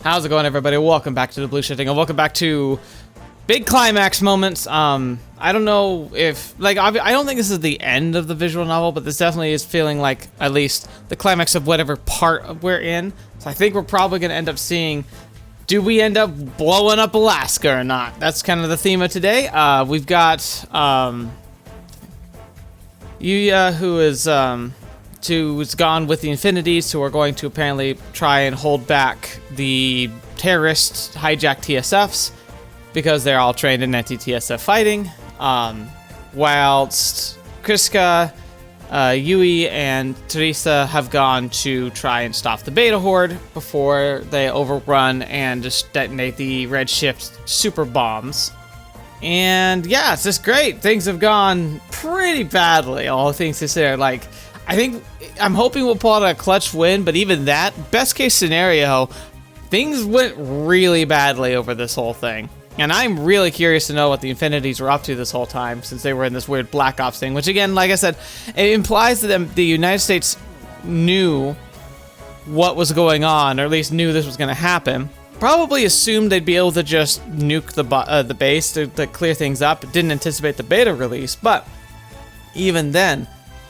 How's it going, everybody? Welcome back to the Blue Shifting, and welcome back to big climax moments. I don't know if, like, I don't think this is the end of the visual novel, but this definitely is feeling like at least the climax of whatever part we're in. So I think we're probably going to end up seeing, do we end up blowing up Alaska or not? That's kind of the theme of today. We've got Yuuya, who's gone with the Infinities, who are going to apparently try and hold back the terrorists hijacked TSFs because they're all trained in anti-TSF fighting. Whilst Kriska, Yuuya, and Teresa have gone to try and stop the Beta Horde before they overrun and just detonate the Red Shift super bombs. And yeah, it's just great. Things have gone pretty badly, all things considered. Like, I'm hoping we'll pull out a clutch win, but even that, best case scenario, things went really badly over this whole thing. And I'm really curious to know what the Infinities were up to this whole time, since they were in this weird Black Ops thing, which again, like I said, it implies that the United States knew what was going on, or at least knew this was going to happen. Probably assumed they'd be able to just nuke the base to clear things up. Didn't anticipate the beta release, but even then,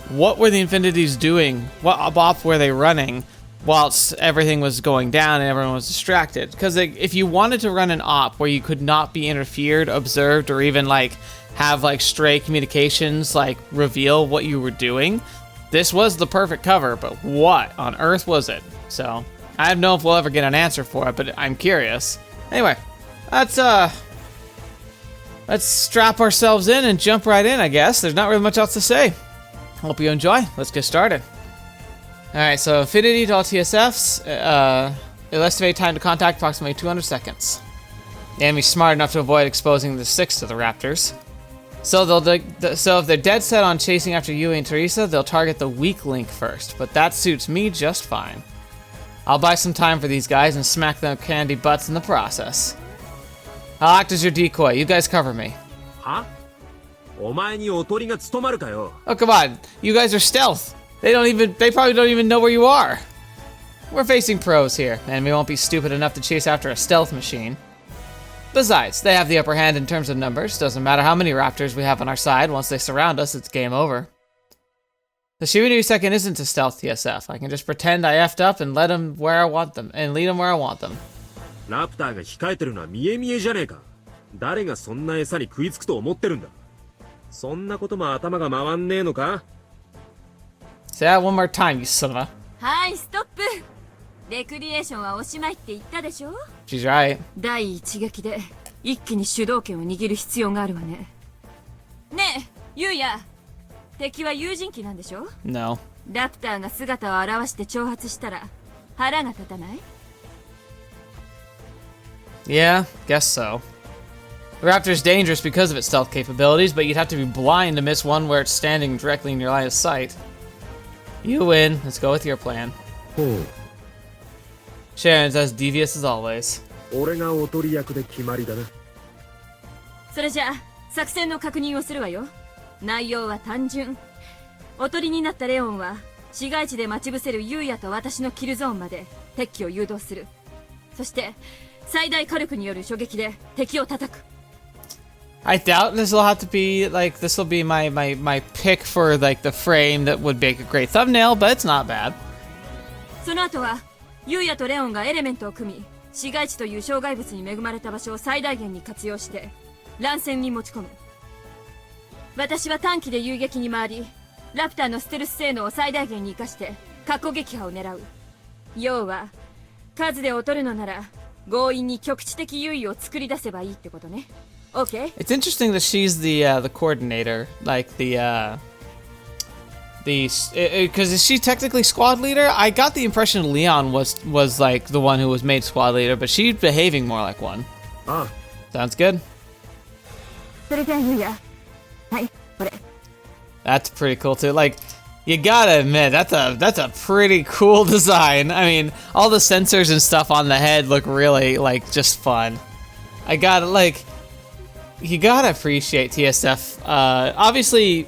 what were the Infinities doing? What op were they running whilst everything was going down and everyone was distracted? Because if you wanted to run an op where you could not be interfered, observed, or even like have like stray communications like reveal what you were doing, this was the perfect cover. But what on earth was it? So I don't know if we'll ever get an answer for it, but I'm curious. Anyway, let's strap ourselves in and jump right in, I guess. There's not really much else to say. Hope you enjoy. Let's get started. Alright, so Infinity to all TSFs. It'll estimate time to contact approximately 200 seconds. The enemy's smart enough to avoid exposing the six to the Raptors. So if they're dead set on chasing after Yuuya and Teresa, they'll target the weak link first, but that suits me just fine. I'll buy some time for these guys and smack them candy butts in the process. I'll act as your decoy. You guys cover me. Huh? Oh, come on. You guys are stealth. They probably don't even know where you are. We're facing pros here, and we won't be stupid enough to chase after a stealth machine. Besides, they have the upper hand in terms of numbers. Doesn't matter how many Raptors we have on our side. Once they surround us, it's game over. The Shirinu second isn't a stealth TSF. I can just pretend I effed up and let them where I want them, and lead them where I want them. Raptor が控えてるのは見え見えじゃねえか。誰がそんな餌に食いつくと思ってるんだ。そんなことも頭が回んねえのか? Say that one more time, you son of a. はい、ストップ。レクリエーションはおしまいって言ったでしょ? She's right. 第一撃で一気に主導権を握る必要があるわね。ねえ、ユウヤ。敵は有人機なんでしょ? No. ラプターが姿を現して挑発したら腹が立たない? Yeah, guess so. The Raptor's dangerous because of its stealth capabilities, but you'd have to be blind to miss one where it's standing directly in your line of sight. You win. Let's go with your plan. Sharon's as devious as always. 俺がおとり役で決まりだな。それじゃあ作戦の確認をするわよ。内容は単純。おとりになったレオンは市街地で待ち伏せるユウヤと私のキルゾーンまで敵機を誘導する。そして最大火力による狙撃で敵を叩く。I doubt this will have to be, like, this will be my pick for, like, the frame that would make a great thumbnail, but it's not bad. その後は、ユウヤとレオンがエレメントを組み、市街地という障害物に恵まれた場所を最大限に活用して、乱戦に持ち込む。私は短期で遊撃に回り、ラプターのステルス性能を最大限に活かして、過去撃破を狙う。要は、数で劣るのなら、強引に局地的優位を作り出せばいいってことね。Okay. It's interesting that she's the coordinator, like because is she technically squad leader? I got the impression Leon was like the one who was made squad leader, but she's behaving more like one. Ah, sounds good. That's pretty cool too. Like, you gotta admit that's a pretty cool design. I mean, all the sensors and stuff on the head look really like just fun. I gotta like. You gotta appreciate TSF. Obviously,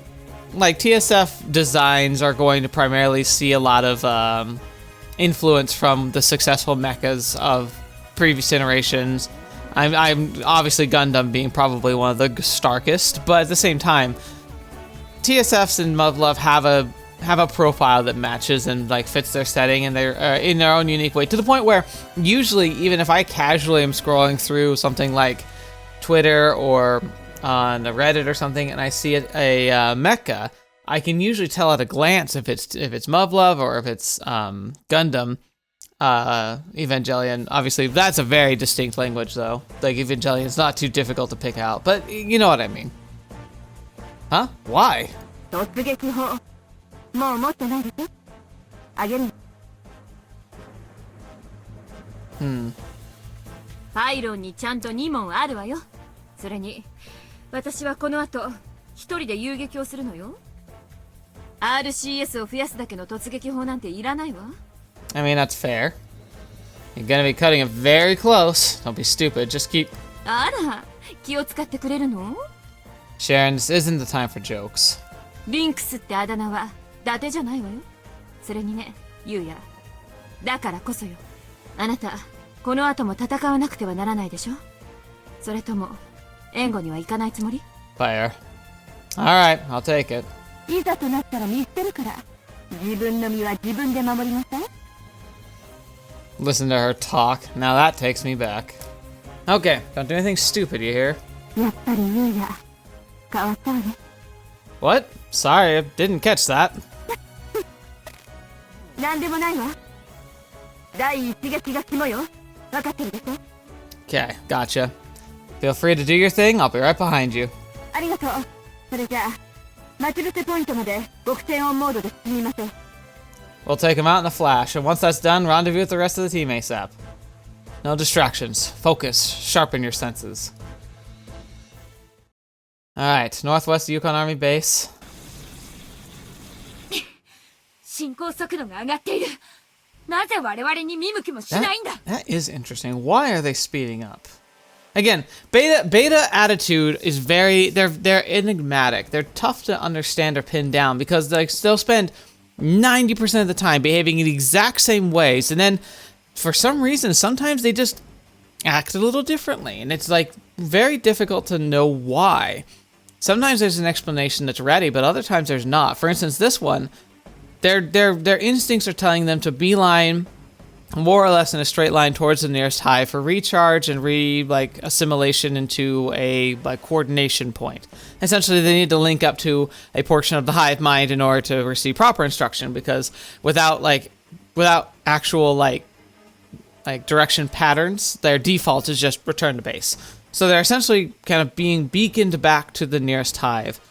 like, TSF designs are going to primarily see a lot of influence from the successful mechas of previous iterations. I'm obviously Gundam being probably one of the starkest, but at the same time, TSFs and Muv-Luv have a profile that matches and like fits their setting, and they're in their own unique way, to the point where usually, even if I casually am scrolling through something like Twitter or on Reddit or something, and I see a mecha, I can usually tell at a glance if it's Muv-Luv or if it's Gundam. Evangelion, obviously that's a very distinct language though. Like Evangelion is not too difficult to pick out, but you know what I mean. Huh? Why? 突撃砲もう持ってないでしょあげるパイロンにちゃんと2門あるわよ。それに私はこの後一人で遊撃をするのよ。 RCS を増やすだけの突撃砲なんていらないわ。 I mean, that's fair. You're gonna be cutting it very close. Don't be stupid. Just keep... あら、気を使ってくれるの？ Sharon, this isn't the time for jokes. リンクスってあだ名は伊達じゃないわよ。それにね、ユウヤ。だからこそよ。あなた、この後も戦わなくてはならないでしょ？それとも、援護には行かないつもり？ Fire. Alright, I'll take it. いざとなったら見捨てるから、自分の身は自分で守りなさい。 Listen to her talk. Now that takes me back. Okay, don't do anything stupid, you hear? やっぱりユウヤ、変わったわね。 What? Sorry, I didn't catch that. なんでもないわ。第一撃が肝よ。分かってるでしょ？ Okay, gotcha. Feel free to do your thing. I'll be right behind you. ありがとう。それじゃあ、待ち伏せポイントまで極戦オンモードで進みましょう。 We'll take him out in a flash, and once that's done, rendezvous with the rest of the team ASAP. No distractions. Focus. Sharpen your senses. Alright, Northwest Yukon Army Base. 進行速度が上がっている。なぜ我々に見向きもしないんだ。 That is interesting. Why are they speeding up? Again, beta attitude is they're enigmatic. They're tough to understand or pin down because they'll spend 90% of the time behaving in the exact same ways, and then for some reason sometimes they just act a little differently, and it's like very difficult to know why. Sometimes there's an explanation that's ready, but other times there's not. For instance, this one, their instincts are telling them to beeline more or less in a straight line towards the nearest hive for recharge and assimilation into a coordination point. Essentially, they need to link up to a portion of the hive mind in order to receive proper instruction, because without actual direction patterns, their default is just return to base. So they're essentially kind of being beaconed back to the nearest hive.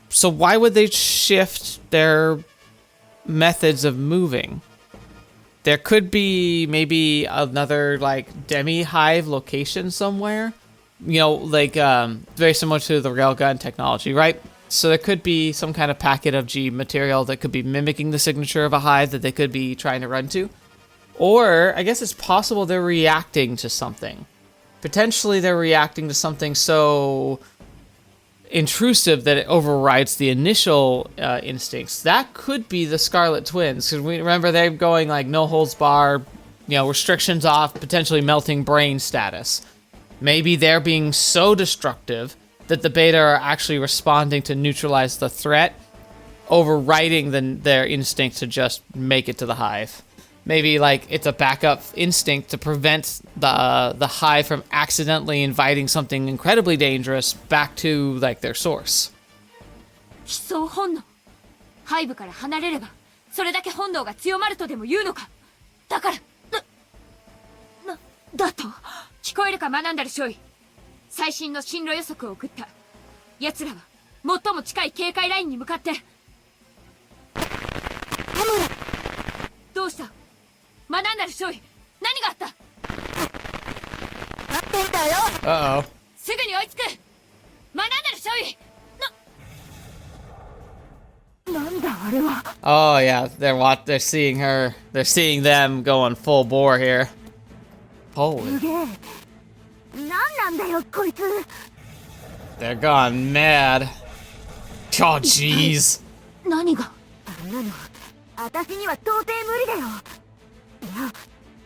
So why would they shift their methods of moving? There could be maybe another demi-hive location somewhere, very similar to the railgun technology, right? So there could be some kind of packet of G material that could be mimicking the signature of a hive that they could be trying to run to. Or I guess it's possible they're reacting to something. Potentially they're reacting to something so intrusive that it overrides the initial instincts. That could be the Scarlet twins, because we remember they're going no holds bar, restrictions off, potentially melting brain status. Maybe they're being so destructive that the beta are actually responding to neutralize the threat, overriding their instinct to just make it to the hive. Maybe it's a backup instinct to prevent the hive from accidentally inviting something incredibly dangerous back to their source. 悲壮本能。ハイブから離れれば、それだけ本能が強まるとでも言うのか。だから、だと聞こえるか学んだる少尉。最新の進路予測を送った。奴らは最も近い警戒ラインに向かって。どうした？学んだる少尉、何があった？待っていたよ。Uh-oh. すぐに追いつく。学んだる少尉。なんだあれは。Oh yeah, they're seeing her. They're seeing them going full bore here. Holy. すげえ。なんなんだよこいつ。They're gone mad. Oh jeez. 何が？あんなの私には到底無理だよ。いや、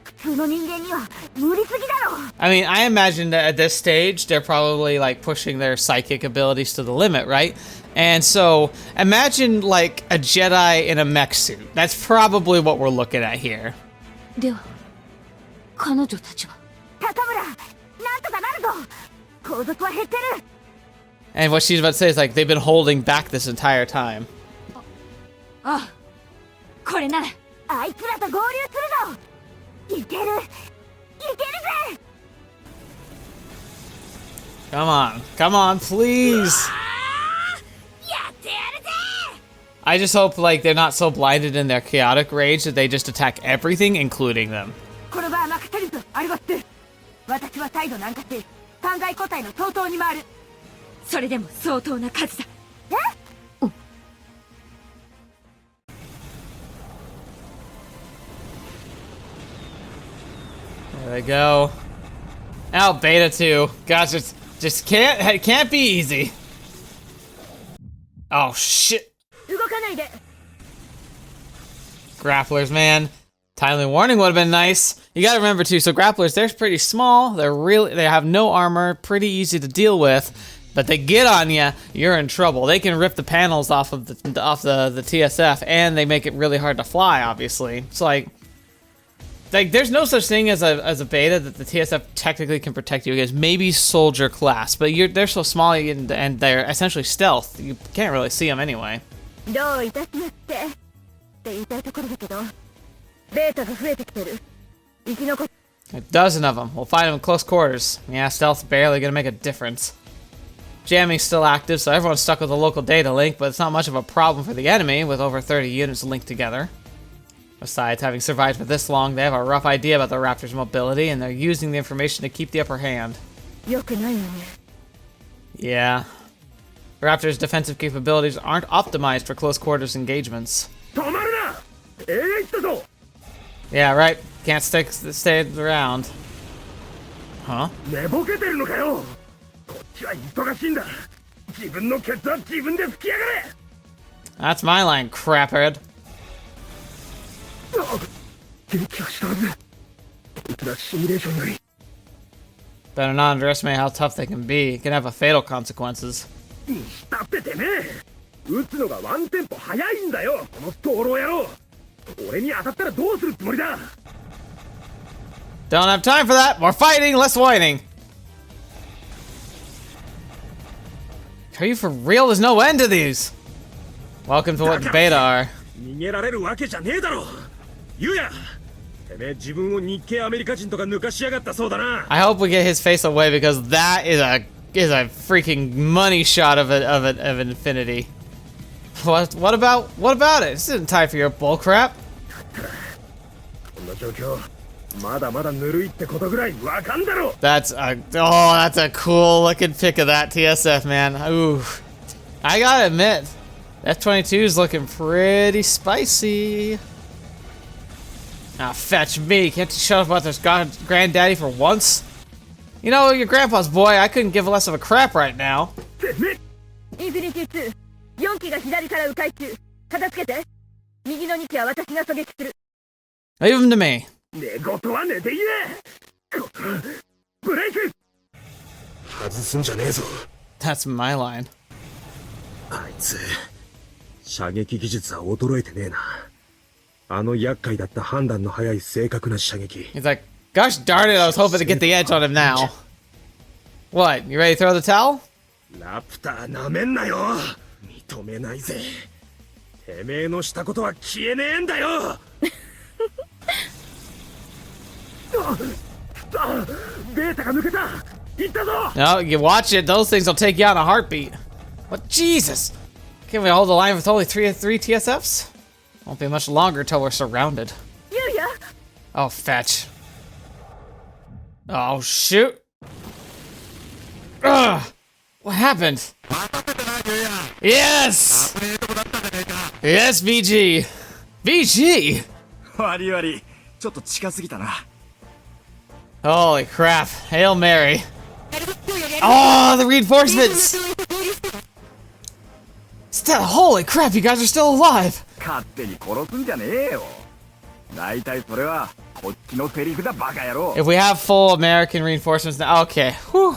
普通の人間には無理すぎだろ。I mean, I imagine that at this stage, they're probably like pushing their psychic abilities to the limit, right? And so imagine like a Jedi in a mech suit. That's probably what we're looking at here. では彼女たちは高村なんとかなるぞ後続は減ってる And what she's about to say is like they've been holding back this entire time. あこれならあいつらと合流するぞいけるいけるぜ Come on, please. I just hope like they're not so blinded in their chaotic rage that they just attack everything, including them. これは任せるぞありがとう私は態度なんかして三大個体の相当に回るそれでも相当な数だえ There they go. Now Beta 2. Gosh, it can't be easy. Oh shit. 動かないで Grapplers, man. Timely warning would have been nice. You gotta remember too, so grapplers, they're pretty small, they have no armor, pretty easy to deal with, but they get on you, you're in trouble. They can rip the panels off of the TSF, and they make it really hard to fly, obviously. It's like there's no such thing as a beta that the TSF technically can protect you against. Maybe soldier class, but they're so small and they're essentially stealth. You can't really see them anyway. どういたしましてって言いたいところだけどベータが増えてきてる生き残っ A dozen of them. We'll find them in close quarters. Yeah, stealth's barely gonna make a difference. Jamming's still active, so everyone's stuck with a local data link, but it's not much of a problem for the enemy with over 30 units linked together. Besides, having survived for this long, they have a rough idea about the Raptors' mobility, and they're using the information to keep the upper hand. よくないよね Yeah. Raptors' defensive capabilities aren't optimized for close quarters engagements. 止まるな言ったぞ Yeah, right. Can't stay around. Huh? 寝ぼけてるのかよこっちは忙しいんだ自分のケツは自分で拭きやがれ That's my line, craphead. 元気がしたはずこいつらシミュレーションより Better not underestimate how tough they can be. It can have fatal consequences. にしたっててめえ撃つのがワンテンポ早いんだよこの灯籠野郎俺に当たったらどうするつもりだ Don't have time for that. More fighting, less whining. Are you for real? There's no end to these. Welcome to what the beta are. 逃げられるわけじゃねえだろユウヤてめえ自分を日系アメリカ人とか抜かしやがったそうだな I hope we get his face away because that is a freaking money shot of infinity. What about it? This isn't time for your bullcrap. こんな状況まだまだぬるいってことぐらいわかんだろ That's a cool looking pic of that TSF, man. Ooh, I gotta admit, F-22 is looking pretty spicy. Now fetch me. Can't you shut up about this granddaddy for once? You know, your grandpa's boy, I couldn't give less of a crap right now. インフィニティ2 4機が左から迂回中片付けて右の2機は私が狙撃する Leave him to me. 寝言は寝て言えブレイク外すんじゃねえぞ That's my line. あいつ射撃技術は衰えてねえなあの厄介だった判断の早い正確な射撃 He's like, gosh darn it, I was hoping to get the edge on him now. What, you ready to throw the towel? ラプターなめんなよ認めないぜてめえのしたことは消えねえんだよベータが抜けた行ったぞ No, you watch it, those things will take you out in a heartbeat. What, Jesus? Can we hold the line with only three TSFs? Won't be much longer till we're surrounded. Yuuya! Oh, fetch. Oh, shoot. Ugh! What happened? Yes! Yes, VG! VG! 悪い悪いちょっと近すぎたな Holy crap. Hail Mary. Oh, the reinforcements! Still, holy crap, you guys are still alive! 勝手に殺すんじゃねえよ大体それはこっちのセリフだバカ野郎。 If we have full American reinforcements now, okay, whew,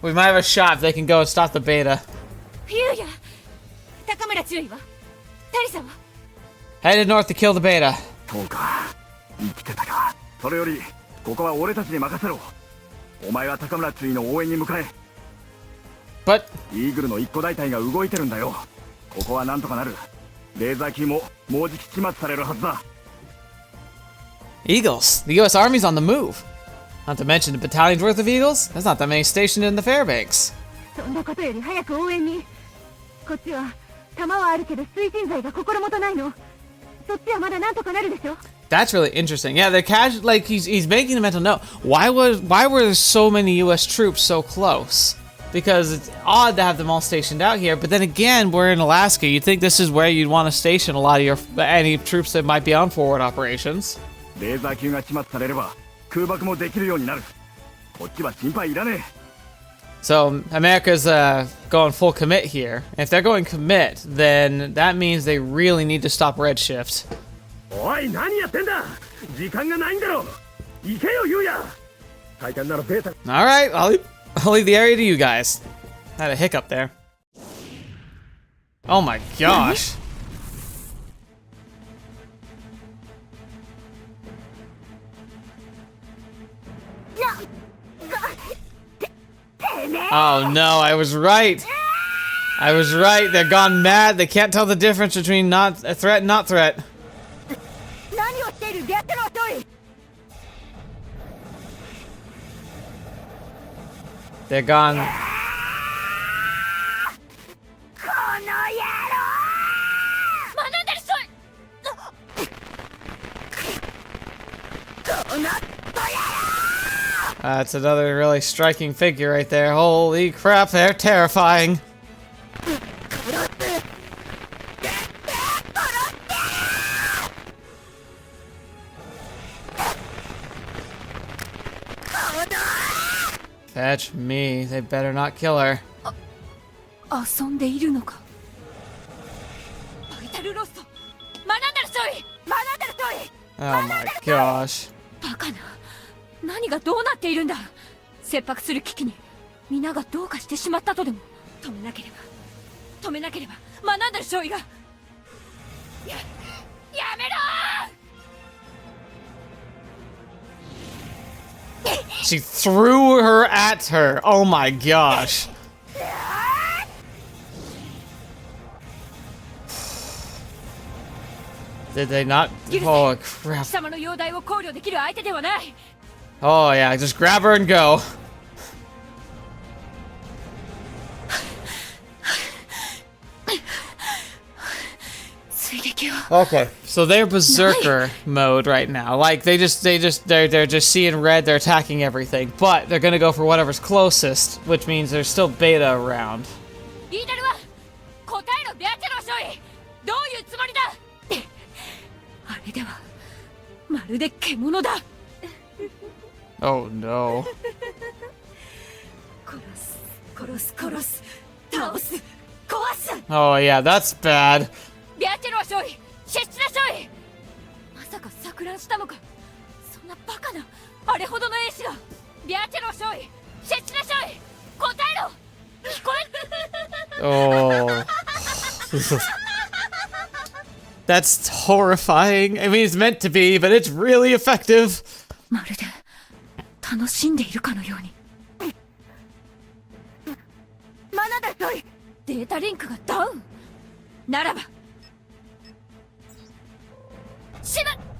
we might have a shot if they can go and stop the beta. ユウヤ、高村注意はタリサは Headed north to kill the beta. そうか、生きてたか。それよりここは俺たちに任せろ。お前は高村注意の応援に向かえ。 But イーグルの一個大隊が動いてるんだよ。ここはなんとかなる。レーザー級ももうじき始末されるはずだ。 Eagles, the U.S. Army's on the move. Not to mention a battalion's worth of Eagles. There's not that many stationed in the Fairbanks. そんなことより早く応援に。こっちは弾はあるけど推進剤が心もとないの。そっちはまだなんとかなるでしょ。 That's really interesting. Yeah, the like he's making a mental note. Why were there so many U.S. troops so close? Because it's odd to have them all stationed out here. But then again, we're in Alaska. You'd think this is where you'd want to station a lot of any troops that might be on forward operations. レーザー級が始末されれば空爆もできるようになる。こっちは心配いらねえ。 So America's going full commit here. If they're going commit, then that means they really need to stop Redshift. おい、何やってんだ。時間がないんだろ。行けよ、ユウヤ。体感ならベータ。 All right, I'll leave the area to you guys. Had a hiccup there. Oh my gosh. Oh no, I was right. I was right. They're gone mad. They can't tell the difference between not a threat and not threat. They're gone. That's another really striking figure right there. Holy crap, they're terrifying. Fetch me. They better not kill her. 遊んでいるのか。バイタルロスト。学んだる少尉。学んだる少尉。 Oh my gosh. バカな。何がどうなっているんだ。切迫する危機に皆がどうかしてしまったとでも。止めなければ学んだる少尉が。やめろー。 She threw her at her. Oh my gosh. Did they not? Oh crap. 貴様の容体を考慮できる相手ではない。 Oh yeah, just grab her and go. Okay, so they're Berserker mode right now. Like they're just seeing red. They're attacking everything, but they're gonna go for whatever's closest, which means there's still beta around. リーダルは答えろベアチェロ少尉。どういうつもりだ。あれではまるで獣だ。 Oh no. 殺す倒す壊す。 Oh yeah, that's bad. ベアチェロ少尉、シェッチナ少尉。まさか錯乱したのか。そんなバカなあれほどの兵士が。ベアチェロ少尉、シェッチナ少尉、答えろ。聞こえ。 Oh. That's horrifying. I mean, it's meant to be, but it's really effective. まるで楽しんでいるかのように。マナダ少尉、データリンクがダウン。ならば。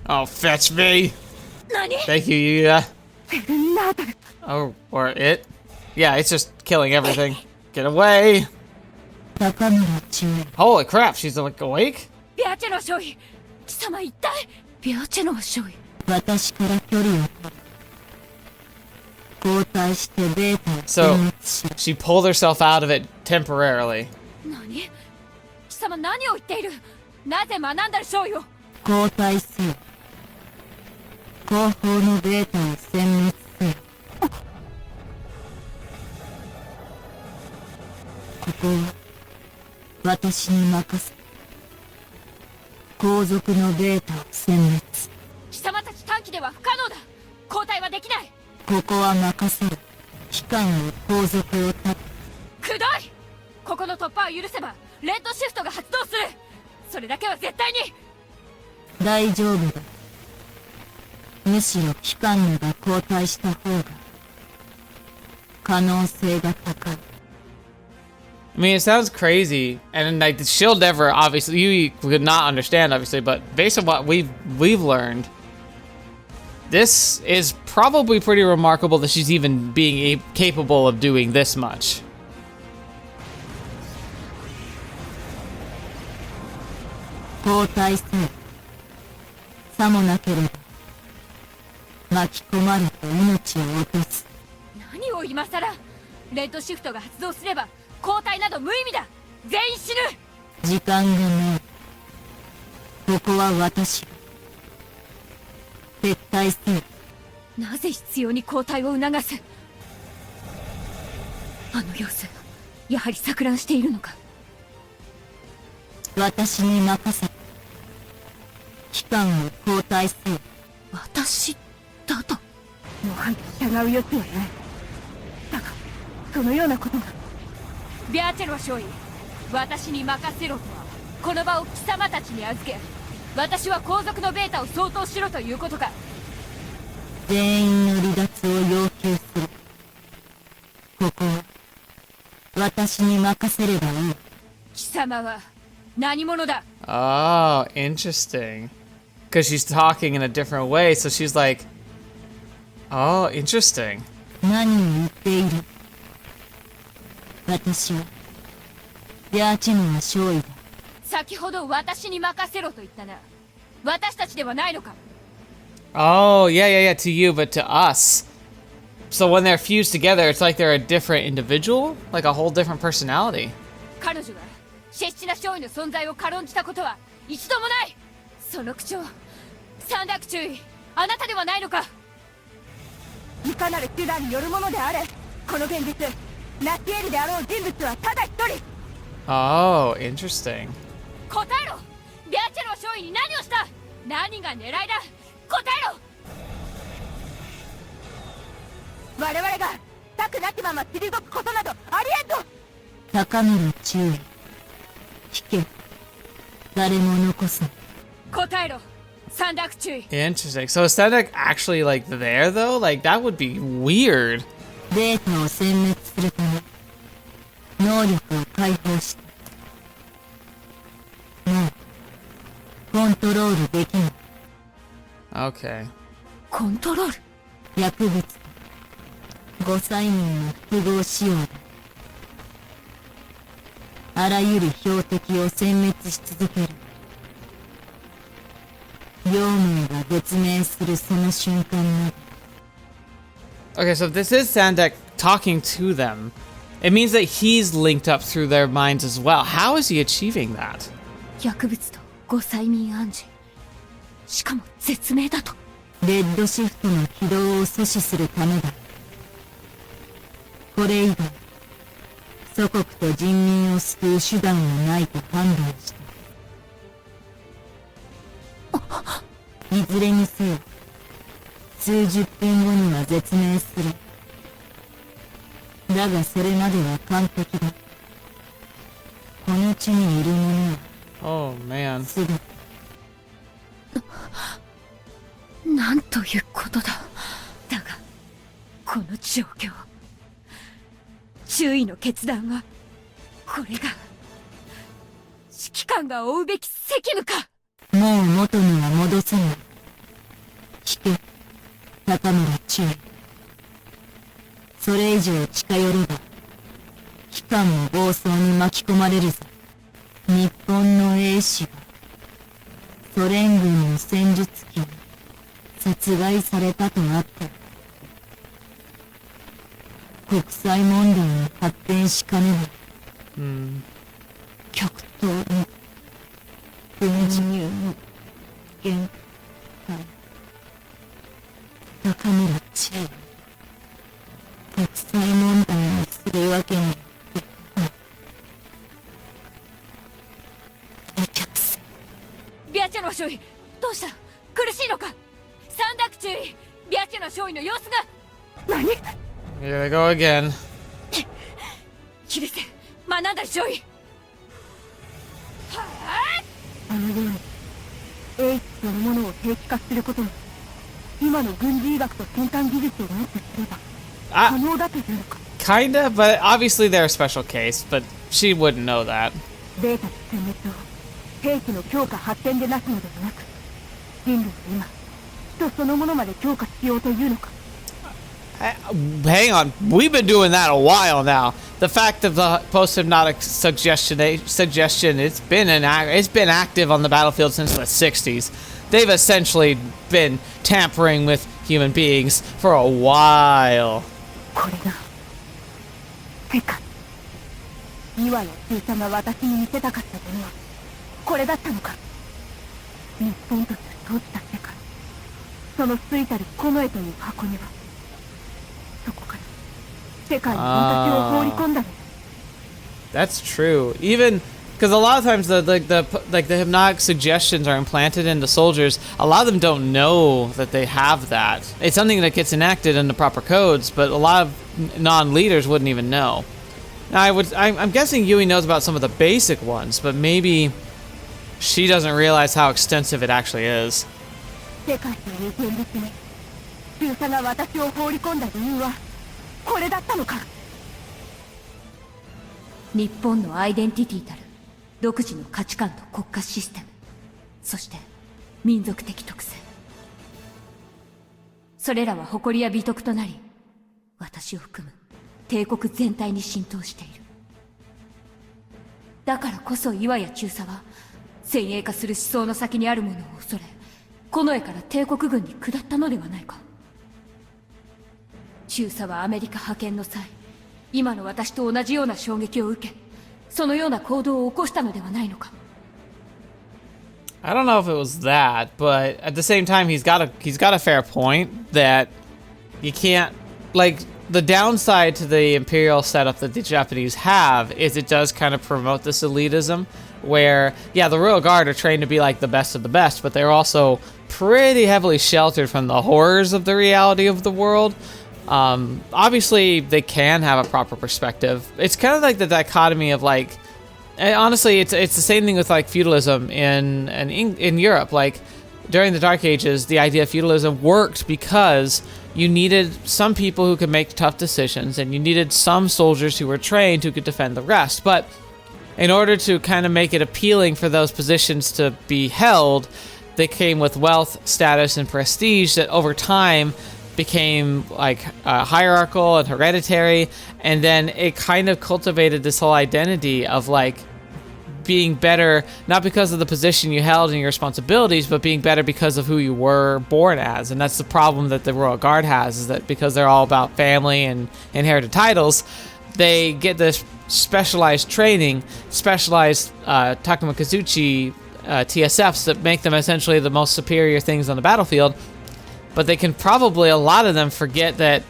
Oh, fetch me! 何？ Thank you, Yuuya. Oh, or it? Yeah, it's just killing everything. Get away! Holy crap, she's like awake? ベアチェロ少尉、貴様一体。ベアチェロ少尉。私から距離を交代してベータを So, she pulled herself out of it temporarily. 何？貴様何を言っている。なぜ学んだる少尉を。交代せよ。後方のベータを殲滅せよ。ここは私に任せ。後続のベータを殲滅。貴様たち短期では不可能ここは任せる。機関を後続を断つ。くどい。ここの突破を許せばレッドシフトが発動する。それだけは絶対に。大丈夫だ。むしろ機関部が交代した方が可能性が高い。I mean, it sounds crazy, and like she'll never, obviously, you could not understand, obviously, but based on what we've learned, this is probably pretty remarkable that she's even being capable of doing this much. 交代せよ。さもなければ巻き込まれて命を落とす。何を今さら。レッドシフトが発動すれば交代など無意味だ。全員死ぬ。時間がない。ここは私が。撤退せよ。なぜ必要に交代を促す。あの様子、やはり錯乱しているのか。私に任せ。機関を交代せよ。私だと。もはや従う余地はない。だがそのようなことが。ビャーチェロ少尉、私に任せろとはこの場を貴様たちに預け、私は皇族のベータを相当しろということか。全員の離脱を要求する。ここは私に任せればいい。貴様は何者だ。 Oh, interesting. Because she's talking in a different way, so she's like, oh, interesting. 何を言っている。私はビャーチェノは少尉だ。先ほど私に任せろと言ったな。私たちではないのか。 Oh, yeah, to you, but to us. So when they're fused together, it's like they're a different individual? Like a whole different personality. 彼女がシェッチナ少尉の存在を軽んじたことは一度もない。その口調、サンダーク注意、あなたではないのか。いかなる手段によるものであれ、この現実ナシエルであろう人物はただ一人。 Oh, interesting. 答えろ。ビャーチェロ少尉に何をした。何が狙いだ。答えろ。我々が策なきまま退くことなどありえんと。高村注意。聞け。誰も残すな。答えろ。サンダーク注意。 Interesting. So is Stendak actually like there though? Like that would be weird. データを殲滅するため能力を解放した。もうコントロールできない。Okay. コントロール。薬物とご催眠の複合使用だ。あらゆる標的を殲滅し続ける。幼名が絶命するその瞬間まで。Okay, so if this is Sandak talking to them, it means that he's linked up through their minds as well. How is he achieving that? 薬物とご催眠暗示。しかも絶命だと。レッドシフトの起動を阻止するためだ。これ以外祖国と人民を救う手段はないと判断した。いずれにせよ数十分後には絶命する。だがそれまでは完璧だ。この地にいる者は Oh man. すぐなんということだ。だがこの状況、注意の決断はこれが指揮官が負うべき責務か。もう元には戻せない。聞け、高村注意。それ以上近寄れば機関も暴走に巻き込まれるぞ。日本の英士がソ連軍の戦術機に殺害されたとあって国際問題に発展しかねない。極東の軍事入の限界。高村知恵。国際問題にするわけにいかない。お客さん。ビアチェの少尉、どうした。苦しいのか。サンダーク注意。ビアチェの少尉の様子が。Here they go again. 許せ学んだ勝利。あのように英知そのものを兵器化することも今の軍事医学と先端技術をもってすれば可能だというのか。 Kinda, but obviously they're a special case, but she wouldn't know that. データの殲滅を兵器の強化発展でなすのではなく人類は今人そのものまで強化しようというのか。 Hang on, we've been doing that a while now. The fact of the post-hypnotic suggestion, it's been active on the battlefield since the 60s. They've essentially been tampering with human beings for a while. これが世界。岩や中佐が私に見せたかったものはこれだったのか。日本という閉じた世界、そのついたる近衛という箱にはそこから世界に私を放り込んだの。 That's true. Even because a lot of times the hypnotic suggestions are implanted into soldiers. A lot of them don't know that they have that. It's something that gets enacted in the proper codes, but a lot of non-leaders wouldn't even know. Now I'm guessing Yui knows about some of the basic ones, but maybe she doesn't realize how extensive it actually is. 世界という現実に中佐が私を放り込んだ理由はこれだったのか。日本のアイデンティティたる独自の価値観と国家システム、そして民族的特性、それらは誇りや美徳となり私を含む帝国全体に浸透している。だからこそ岩や中佐は先鋭化する思想の先にあるものを恐れ近衛から帝国軍に下ったのではないか。中佐はアメリカ派遣の際今の私と同じような衝撃を受けそのような行動を起こしたのではないのか。 I don't know if it was that, but at the same time, he's got a fair point that you can't, like, the downside to the imperial setup that the Japanese have is it does kind of promote this elitism where, yeah, the Royal Guard are trained to be like the best of the best, but they're also pretty heavily sheltered from the horrors of the reality of the world. Obviously, they can have a proper perspective. It's kind of like the dichotomy of, like, and honestly, it's the same thing with like feudalism in Europe. Like during the Dark Ages, the idea of feudalism worked because you needed some people who could make tough decisions, and you needed some soldiers who were trained who could defend the rest. But in order to kind of make it appealing for those positions to be held, they came with wealth, status, and prestige that over time became like hierarchical and hereditary, and then it kind of cultivated this whole identity of like being better not because of the position you held and your responsibilities, but being better because of who you were born as. And that's the problem that the Royal Guard has, is that because they're all about family and inherited titles, they get this specialized training, specialized Takuma Kazuchi TSFs that make them essentially the most superior things on the battlefield. But they can probably, a lot of them, forget that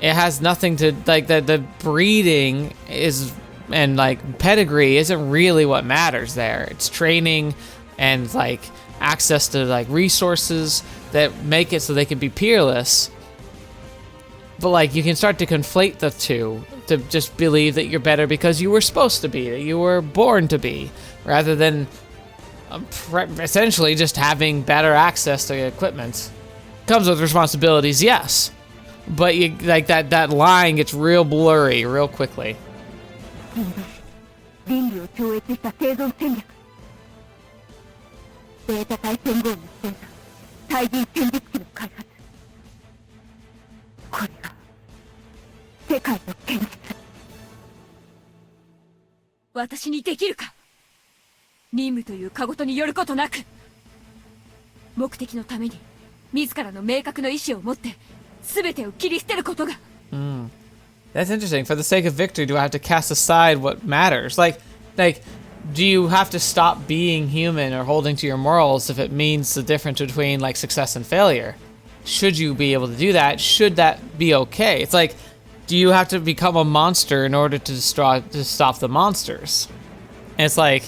it has nothing to, like, that the breeding is, and, like, pedigree isn't really what matters there. It's training and, like, access to, like, resources that make it so they can be peerless. But, like, you can start to conflate the two to just believe that you're better because you were supposed to be, that you were born to be, rather than essentially just having better access to equipment. Comes with responsibilities, yes, but you like that line gets real blurry real quickly. 倫理を超越した生存戦略、データ対戦後に進んだ対人戦術機の開発、これが世界の現実。私にできるか。任務という籠によることなく目的のために自らの明確な意志を持って全てを切り捨てることが。That's interesting. For the sake of victory, do I have to cast aside what matters? Like, do you have to stop being human or holding to your morals if it means the difference between like success and failure? Should you be able to do that? Should that be okay? It's like, do you have to become a monster in order to stop the monsters? And it's like,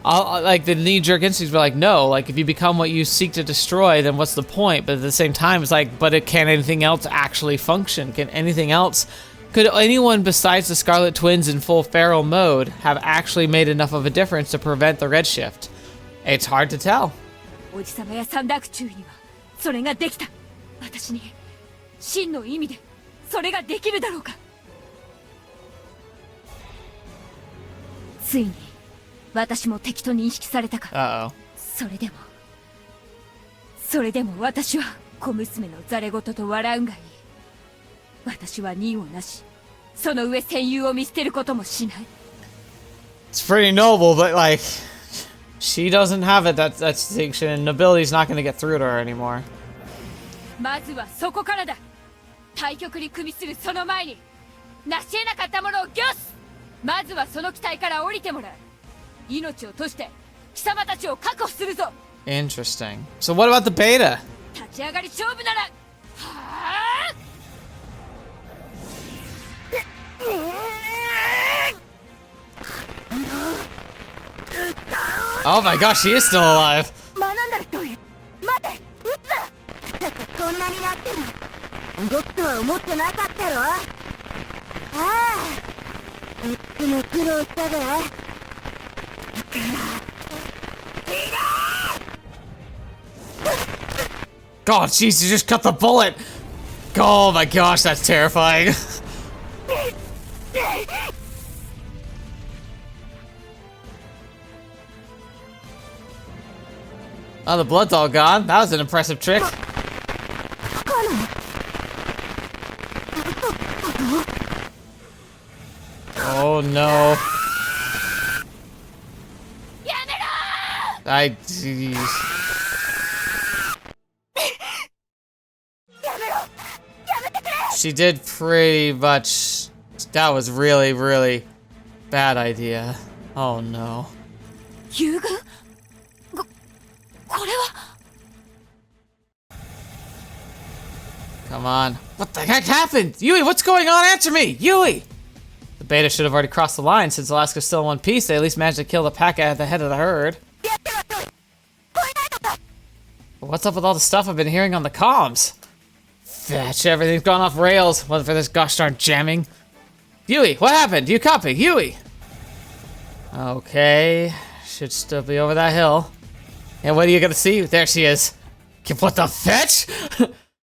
like the knee-jerk instincts were like, no, like if you become what you seek to destroy, then what's the point? But at the same time, it's like, but can anything else actually function? Can anything else Could anyone besides the Scarlet Twins in full feral mode have actually made enough of a difference to prevent the redshift? It's hard to tell. おじさまやサンダーク中尉にはそれができた。私に真の意味でそれができるだろうか。ついに私も敵と認識されたか。 Uh-oh. それでも私は小娘のザレ言と笑うんがいい。私は任をなし、その上戦友を見捨てることもしない。 It's pretty noble, but like, she doesn't have it. That distinction, and nobility's not going to get through to her anymore. まずはそこからだ。対局に組みするその前に成し得なかったものを御す。まずはその機体から降りてもらう。命を賭して貴様たちを確保するぞ。 Interesting. So what about the beta? 立ち上がり勝負なら。はあ。 Oh my gosh, she is still alive. 学んだらどういう。待て、撃つな。てかこんなになってる。動くとは思ってなかったろ。ああ、いつも苦労したぜ。 God, jeez, you just cut the bullet. Oh my gosh, that's terrifying. Oh, the blood's all gone. That was an impressive trick. Oh no. Jeez. She did pretty much. That was really, really bad idea. Oh no. 遊軍？これは。 Come on. What the heck happened? Yuuya, what's going on? Answer me! Yuuya! The beta should have already crossed the line. Since Alaska's still in one piece, they at least managed to kill the pack at the head of the herd. But what's up with all the stuff I've been hearing on the comms? Fetch, everything's gone off rails. Wasn't for this gosh darn jamming. Yuuya, what happened? Do you copy? Yuuya! Okay. Should still be over that hill. And what are you gonna see? There she is. What the fetch?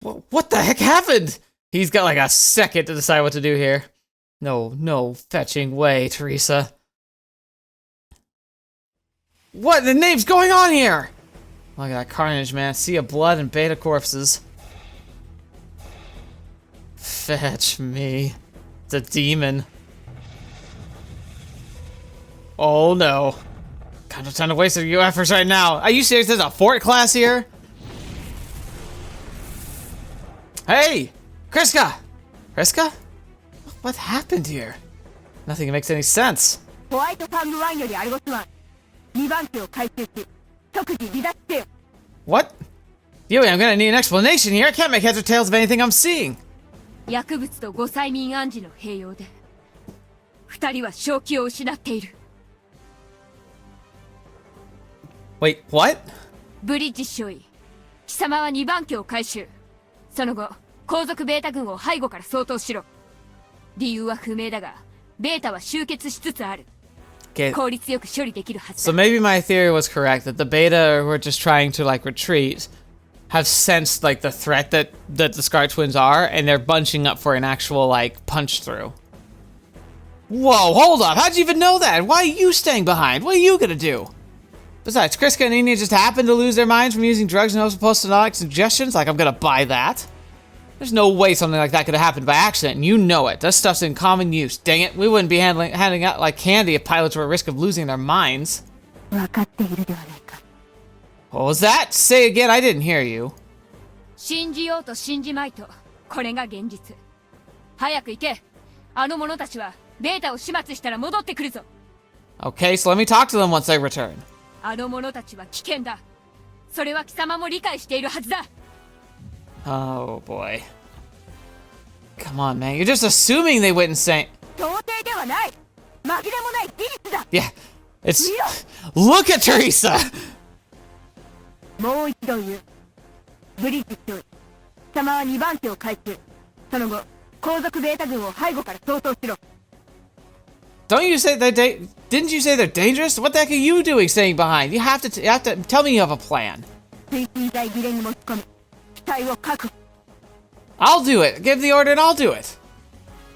What the heck happened? He's got like a second to decide what to do here. No fetching way, Teresa. What the name's going on here? Look at that carnage, man. Sea of blood and beta corpses. Fetch me. It's a demon. Oh no. Got no time to waste your efforts right now. Are you serious? There's a fort class here? Hey! Kriska! Kriska? What happened here? Nothing makes any sense. ホワイトファング1よりアルゴス1、2番機を回収し、即時離脱せよ。 What? Yuuya, I'm gonna need an explanation here. I can't make heads or tails of anything I'm seeing. 薬物とご催眠暗示の併用で二人は正気を失っている。 Wait, what? ブリッジ少尉、貴様は2番機を回収。その後、後続ベータ軍を背後から掃討しろ。理由は不明だが、ベータは集結しつつある。 Okay. 効率よく処理できるはず So だ。 maybe my theory was correct that the beta were just trying to like retreat, have sensed like the threat that the Scar Twins are, and they're bunching up for an actual like punch through. Whoa, hold up! How'd you even know that? Why are you staying behind? What are you gonna do? Besides, Kriska and Enya just happened to lose their minds from using drugs and no post-hypnotic suggestions. Like, I'm gonna buy that. There's no way something like that could have happened by accident, and you know it. That stuff's in common use. Dang it, we wouldn't be handing out like candy if pilots were at risk of losing their minds. 分かっているではないか。 What was that? Say again, I didn't hear you. 信じようと信じまいと、これが現実。早く行け。あの者たちはベータを始末したら戻ってくるぞ。 Okay, so let me talk to them once they return. あの者たちは危険だ。それは貴様も理解しているはずだ。 Oh boy. Come on, man. You're just assuming they went insane. 到底ではない。紛れもない事実だ。 Yeah, it's... Look at Teresa! もう一度言う。ブリッジ少尉、貴様は2番機を回収。その後、後続ベータ軍を背後から掃討しろ。 Don't you say didn't you say they're dangerous? What the heck are you doing staying behind? You have to tell me you have a plan. 推進剤切れに持ち込み機体を確保。 I'll do it. Give the order and I'll do it.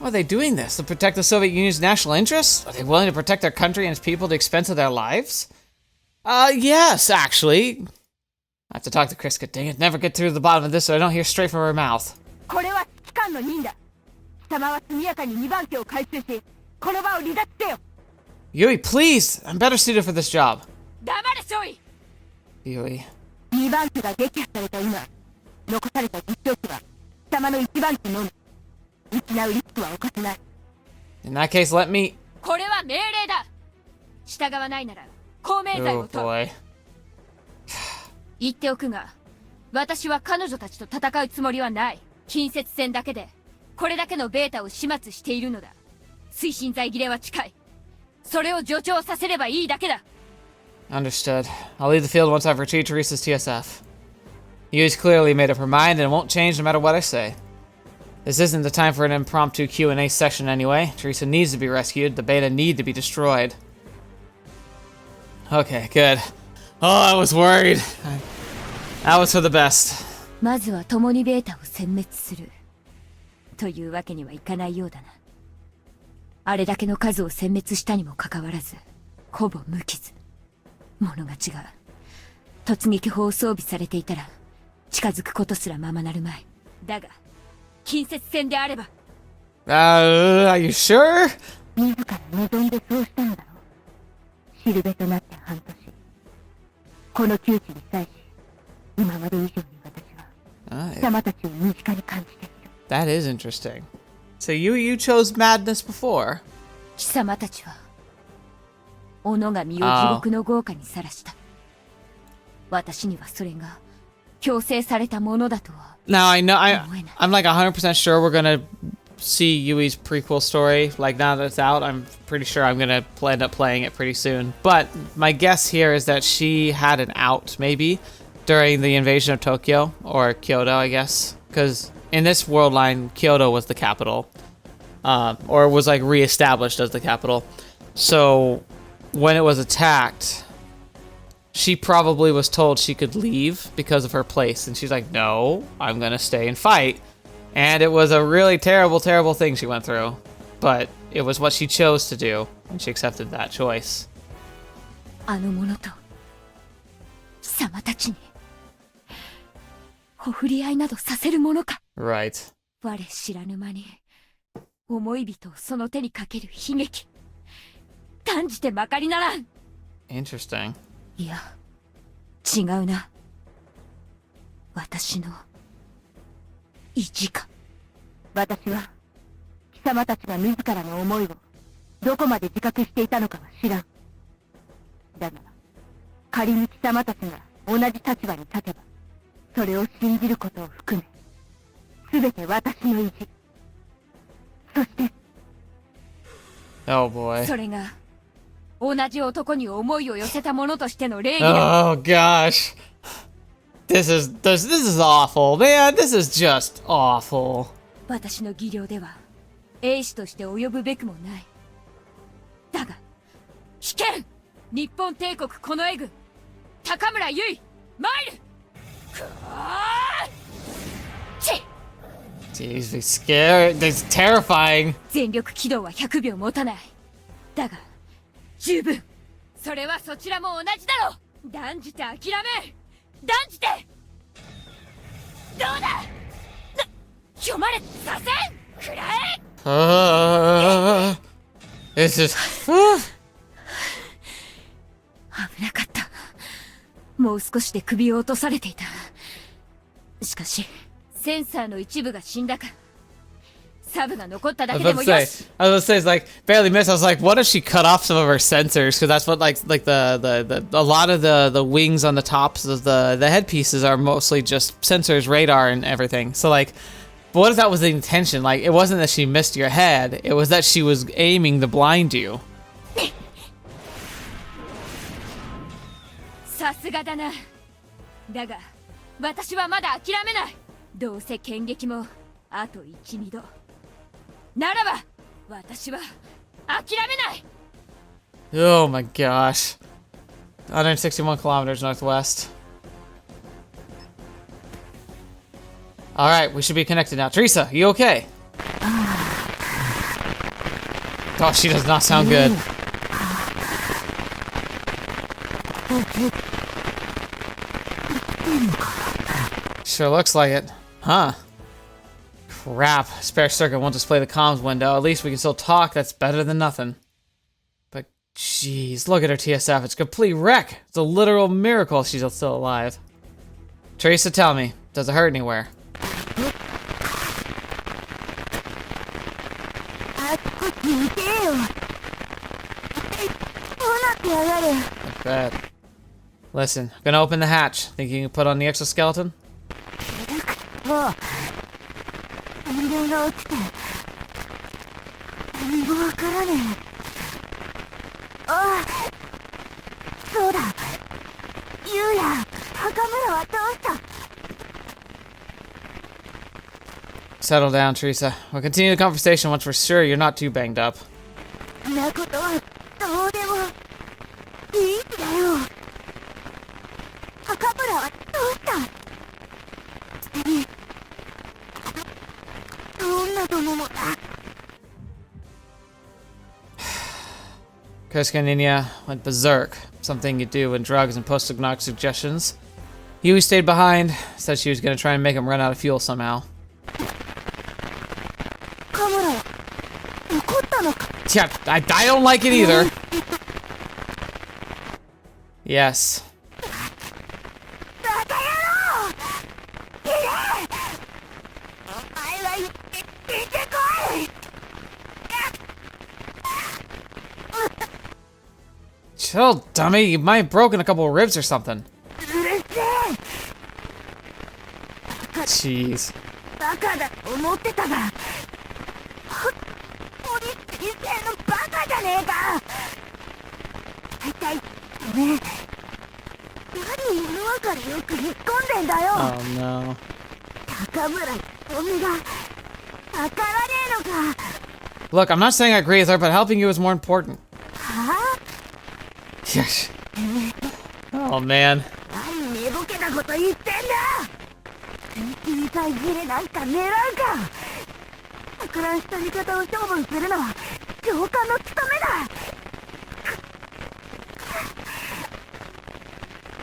Why are they doing this? To protect the Soviet Union's national interests? Are they willing to protect their country and its people at the expense of their lives? Yes, actually. I have to talk to Kriska. Dang it, never get through the bottom of this so I don't hear straight from her mouth. これは指揮官の任だ。貴様は速やかに2番手を回収し、この場を離脱せよ。 Yui, please! I'm better suited for this job. 黙れ少尉。 Yui. 2番手が撃破された今、残された実証機は貴様の1番手のみ。失うリスクは犯せない。 In that case, let me... これは命令だ。従わないなら公命罪 Oh を問う。 boy. 言っておくが、私は彼女たちと戦うつもりはない。近接戦だけでこれだけのベータを始末しているのだ。推進剤切れは近い。それを助長させればいいだけだ。 Understood. I'll leave the field once I've retrieved Teresa's TSF. Yui's clearly made up her mind and it won't change no matter what I say. This isn't the time for an impromptu Q&A session anyway. Teresa needs to be rescued. The beta need to be destroyed. Okay, good. Oh, I was worried. That was for the best. まずは共にベータを殲滅するというわけにはいかないようだな。あれだけの数を殲滅したにもかかわらず、ほぼ無傷。物が違う。突撃砲を装備されていたら近づくことすらままなるまい。だが近接戦であれば。Are you sure? 自ら望んでそうしたのだろう。しるべとなって半年。この窮地に際し、今まで以上に私は貴様たちを身近に感じている。 That is interesting. So you chose madness before? 貴様たちは己が身を地獄の豪華にさらした。私にはそれが強制されたものだとは。 Now I know I'm like 100% sure we're gonna see Yui's prequel story. Like now that it's out, I'm pretty sure I'm gonna end up playing it pretty soon. But my guess here is that she had an out maybe during the invasion of Tokyo or Kyoto, I guess, because in this world line, Kyoto was the capital, or was like reestablished as the capital. So when it was attacked, she probably was told she could leave because of her place, and she's like, no, I'm gonna stay and fight. And it was a really terrible, terrible thing she went through, but it was what she chose to do, and she accepted that choice. あの者と貴様たちにお触り合いなどさせるものか。 Right. 我知らぬ間に思い人をその手にかける悲劇、断じてまかりならん。 Interesting. いや、違うな。私の意地か。私は貴様たちが自らの思いをどこまで自覚していたのかは知らん。だが仮に貴様たちが同じ立場に立てば、それを信じることを含め全て私の意地。そして Oh boy. それが同じ男に思いを寄せた者としての礼儀だ。 Oh gosh. This is awful, man. This is just awful. 私の技量では英士として及ぶべくもない。だが危険、日本帝国近衛軍高村結衣参る。Jeez, be scared. That's terrifying. 全力起動は100秒持たない。だが十分。それはそちらも同じだろう。断じて諦めん。断じて。どうだ。読まれさせん。くらえ。This is. 危なかった。もう少しで首を落とされていた。しかしセンサーの一部が死んだか。サブが残っただけでもよし。I was gonna say, it's like barely missed. I was like, what if she cut off some of her sensors? Because that's what like the a lot of the wings on the tops of the headpieces are mostly just sensors, radar, and everything. So like, but what if that was the intention? Like, it wasn't that she missed your head; it was that she was aiming to blind you. さすがだな。だが私はまだ諦めない。どうせ剣撃もあと 1,2 度。ならば私は諦めない。 Oh my gosh. 161 kilometers northwest. Alright, we should be connected now. Teresa, you okay? Oh, she does not sound good. Sure looks like it. Huh. Crap. Berserker won't display the comms window. At least we can still talk. That's better than nothing. But, jeez, look at her TSF. It's a complete wreck. It's a literal miracle she's still alive. Teresa, tell me, does it hurt anywhere? I bet. Listen, I'm gonna open the hatch. Think you can put on the exoskeleton? Settle down, Teresa. We'll continue the conversation once we're sure you're not too banged up. Kreska and Yuuya went berserk, something you do when drugs and post-hypnotic suggestions. Yuuya stayed behind, said she was going to try and make him run out of fuel somehow. Yeah, I don't like it either. Yes. Chill, dummy. You might have broken a couple of ribs or something. Jeez. Oh no. Look, I'm not saying I agree with her, but helping you is more important. Yes. Oh man.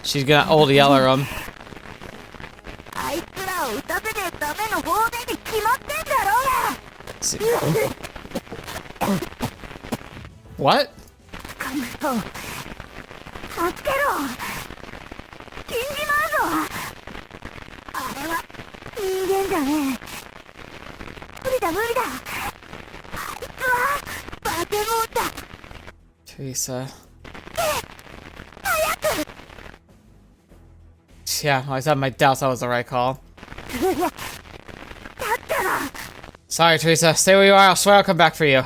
She's gonna old yeller him. What? Teresa. Yeah, I always had my doubts that was the right call. Sorry, Teresa. Stay where you are. I swear I'll come back for you.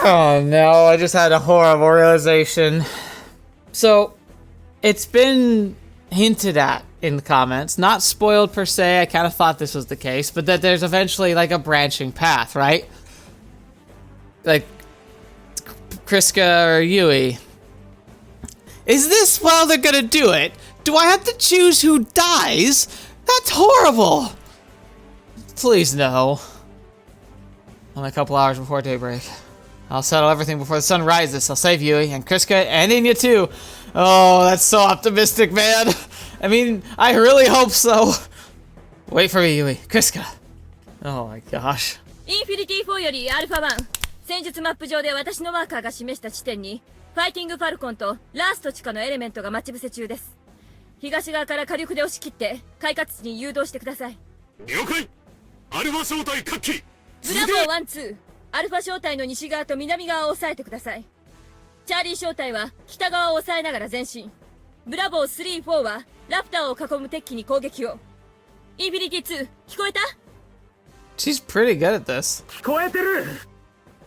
Oh no, I just had a horrible realization. So, it's been hinted at in the comments, not spoiled per se, I kind of thought this was the case, but that there's eventually like a branching path, right? Like, Kreska or Yuuya. Is this how they're gonna do it? Do I have to choose who dies? That's horrible! Please no. Only a couple hours before daybreak. I'll settle everything before the sun rises. I'll save Yuuya and Kreska and Yuuya too. Oh, that's so optimistic, man. I mean, I really hope so. Wait for me, Yuuya. Kreska. Oh my gosh. インフィニティ4よりアルファ1。戦術マップ上で私のマーカーが示した地点に、ファイティングファルコンとラースト地下のエレメントが待ち伏せ中です。東側から火力で押し切って、開活地に誘導してください。了解。アルファ小隊各機。ブラボー1、2。アルファ小隊の西側と南側を押さえてください。チャーリー小隊は北側を押さえながら前進。ブラボー3、4はラプターを囲む敵機に攻撃を。インフィニティ2、聞こえた？ She's pretty good at this. 聞こえてる。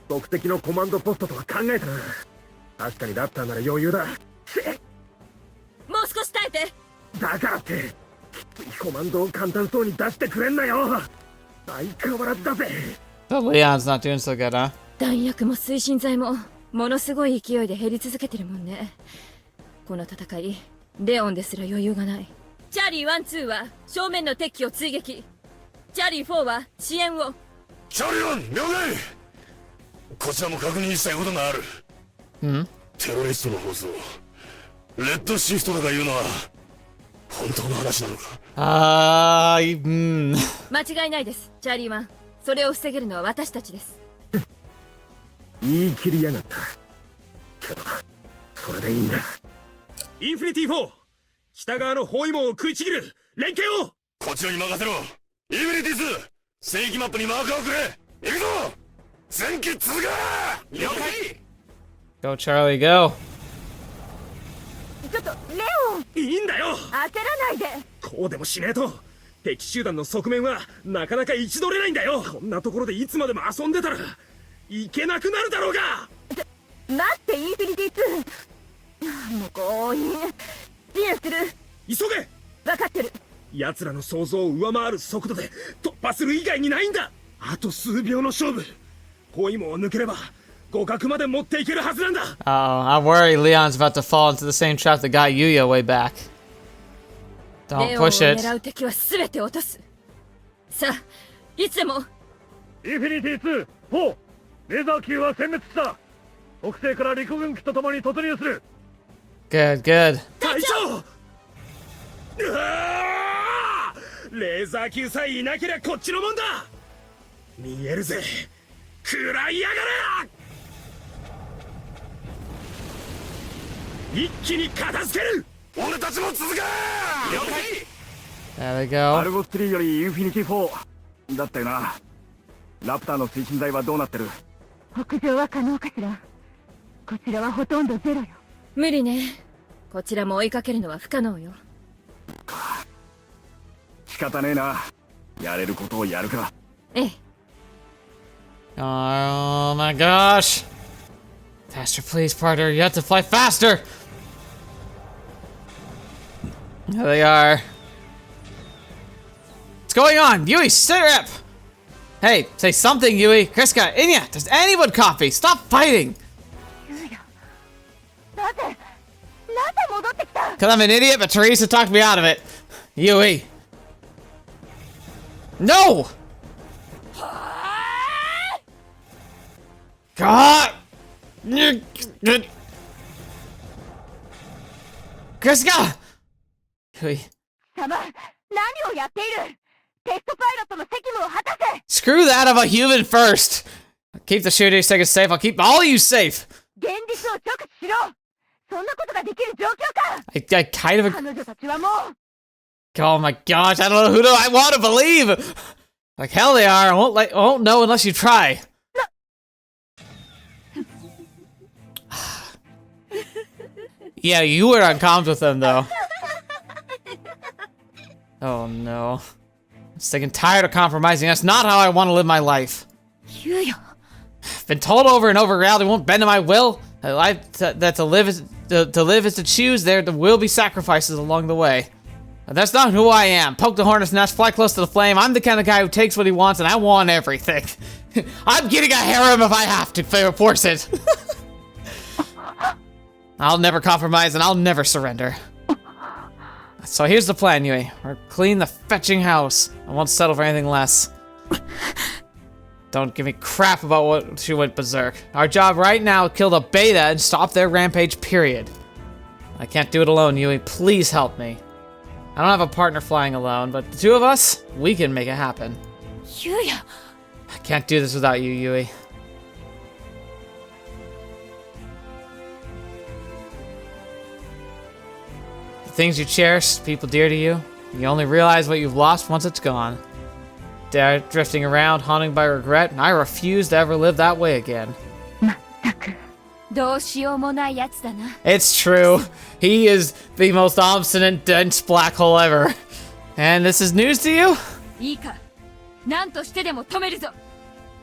目的のコマンドポストとは考えたな。確かにラプターなら余裕だ。もう少し耐えて。だからってコマンドを簡単そうに出してくれんなよ。相変わらずだぜ。 But Leon's not doing so good, huh? 弾薬も推進剤もものすごい勢いで減り続けてるもんね。この戦いレオンですら余裕がない。チャーリー1、2は正面の敵機を追撃、チャーリー4は支援を。チャーリー1了解。こちらも確認したいことがある。テロリストの放送レッドシフトとか言うのは本当の話なのか。間違いないです、チャーリー1。それを防げるのは私たちです。言い切りやがったけど、それでいいんだ。インフィニティ4、北側の包囲網を食いちぎる連携を。こちらに任せろ。インフィニティ2、聖域マップにマーカーをくれ。行くぞ。前期続け。了解。 Go, Charlie, go. ちょっとレオン、いいんだよ、焦らないで。こうでもしねえと敵集団の側面はなかなか位置取れないんだよ。こんなところでいつまでも遊んでたらいけなくなるだろうが。待って、インフィニティ2。もう強引支援する。急げ。分かってる。奴らの想像を上回る速度で突破する以外にないんだ。あと数秒の勝負。包囲網を抜ければ互角まで持っていけるはずなんだ。I worry Leon's about to fall into the same trap that got Yuuya way back. Don't レオンを push it. 狙う敵は全て落とす。さあ、いつでも。インフィニティ2、4、レーザー級は殲滅した。北西から陸軍機と共に突入する。 Good, good. 隊長、うわー、レーザー級さえいなけりゃこっちのもんだ。見えるぜ、食らいやがれ。一気に片付ける。俺たちも続け。了解。 There they ア go. ルゴス3よりインフィニティ4だったよな。ラプターの推進剤はどうなってる？北上は可能かしら。こちらはほとんどゼロよ。無理ね。こちらも追いかけるのは不可能よ。仕方ねえな。やれることをやるか。ええ。Oh my gosh. Faster, please, partner. You have to fly faster. There they are. What's going on? Yui, sit rep. Hey, say something, Yui. Kriska, Inya, does anyone copy? Stop fighting. なぜ戻ってきた？ Because I'm an idiot, but Teresa talked me out of it. Yui. No! God! Kriska! Yui. 様、何をやっている？テストパイロットの責務を果たせ。 Screw that, I'm a human first! Keep the shooting stick safe, I'll keep all of you safe! 現実を直視しろ。そんなことができる状況か。 I kind of... 彼女たちはもう。 Oh my gosh, I don't know who do I want to believe! Like hell they are, I won't know unless you try. Yeah, you were on comms with them though. Oh no. I'm sick and tired of compromising. That's not how I want to live my life. Yuuya. I've been told over and over reality won't bend to my will. That to live is to choose. There will be sacrifices along the way. But that's not who I am. Poke the hornet's nest, fly close to the flame. I'm the kind of guy who takes what he wants, and I want everything. I'm getting a harem if I have to force it. I'll never compromise, and I'll never surrender. So here's the plan, Yui. We're clean the fetching house. I won't settle for anything less. Don't give me crap about what she went berserk. Our job right now is kill the beta and stop their rampage, period. I can't do it alone, Yui. Please help me. I don't have a partner flying alone, but the two of us, we can make it happen. Yuuya. I can't do this without you, Yui. The things you cherish, people dear to you, you only realize what you've lost once it's gone. They're drifting around, haunted by regret, and I refuse to ever live that way again. まったく。どうしようもないやつだな。 It's true. He is the most obstinate, dense black hole ever. And this is news to you? いいか。何としてでも止めるぞ。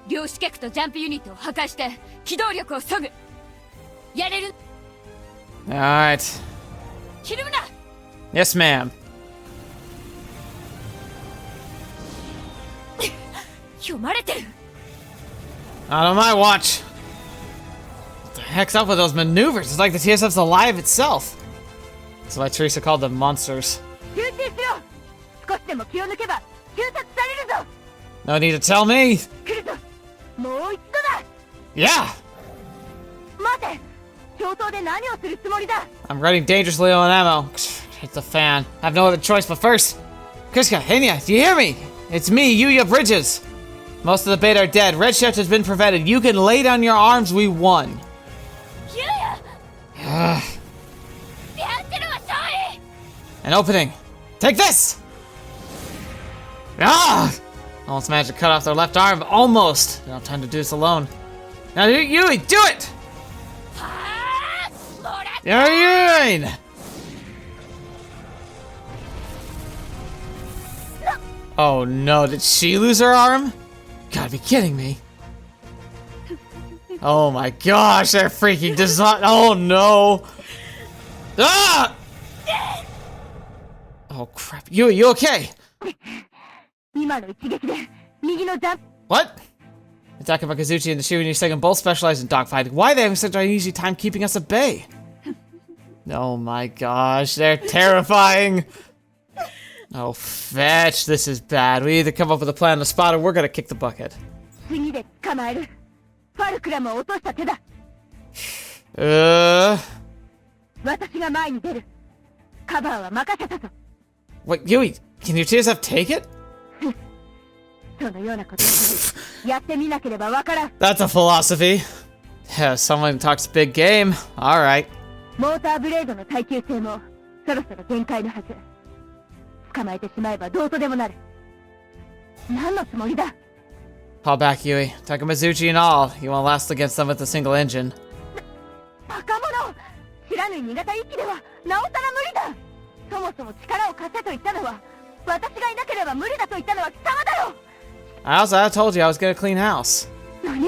量子脚とジャンプユニットを破壊して機動力を削ぐ。やれる。Alright. ひるむな。 Yes, ma'am. 読まれてる。 Not on my watch. What the heck's up with those maneuvers? It's like the TSF's alive itself. That's why Teresa called them monsters. 集中しろ。少しでも気を抜けば救殺されるぞ。 No need to tell me. 来るぞ。もう一度だ。 Yeah. 待て。上等で何をするつもりだ。 I'm running dangerously low on ammo. It's a fan. I have no other choice but first. Kriska, Hinya, do you hear me? It's me, Yuuya Bridges. Most of the beta are dead. Red shift has been prevented. You can lay down your arms. We won. Yuuya! An opening. Take this! Ah! Almost managed to cut off their left arm. Almost. I don't have time to do this alone. Now, Yuuya, do it! You're Oh no, did she lose her arm? Gotta be kidding me. Oh my gosh, they're freaking design. Oh no. Ah! Oh crap. You okay? 今の一撃で右のジャンプ。 What? Takuma Kazuchi and the Shiryu Second both specialize in dogfighting. Why are they having such an easy time keeping us at bay? Oh my gosh, they're terrifying. Oh, fetch, this is bad. We either come up with a plan on the spot or we're gonna kick the bucket. 次で捕まえる。ファルクラムを落とした手だ。私が前に出る。カバーは任せたぞ。 Wait, Yui, can your TSF take it? そのようなことをやってみなければわからん。 That's a philosophy. Yeah, someone talks big game. Alright. モーターブレードの耐久性もそろそろ限界のはず。捕まえてしまえばどうとでもなる。何のつもりだ。 Fall back, Yui. Takamazuchi and all. You won't last against them with a single engine. バカ者。知らぬ苦手息ではなおさら無理だ。そもそも力を貸せと言ったのは私がいなければ無理だと言ったのは貴様だろ。 I told you I was gonna clean house. 何？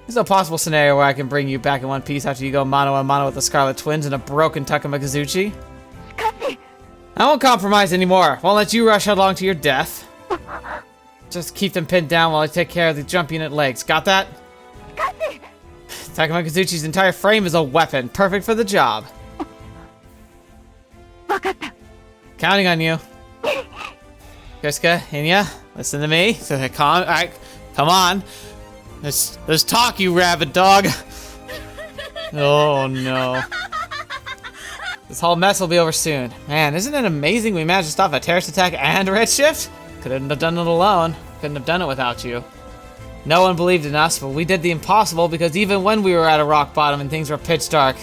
There's no possible scenario where I can bring you back in one piece after you go mano a mano with the Scarlet Twins and a broken Takuma Kazuchi. しかし。 I won't compromise anymore. Won't let you rush headlong to your death. Just keep them pinned down while I take care of the jump unit legs. Got that? しかし。 Takuma Kazuchi's entire frame is a weapon, perfect for the job. わかった。 Counting on you. Kriska, Hinya, listen to me. Alright, come on. Let's talk, you rabid dog. Oh no. This whole mess will be over soon. Man, isn't it amazing we managed to stop a terrorist attack and redshift? Couldn't have done it alone. Couldn't have done it without you. No one believed in us, but we did the impossible because even when we were at a rock bottom and things were pitch dark,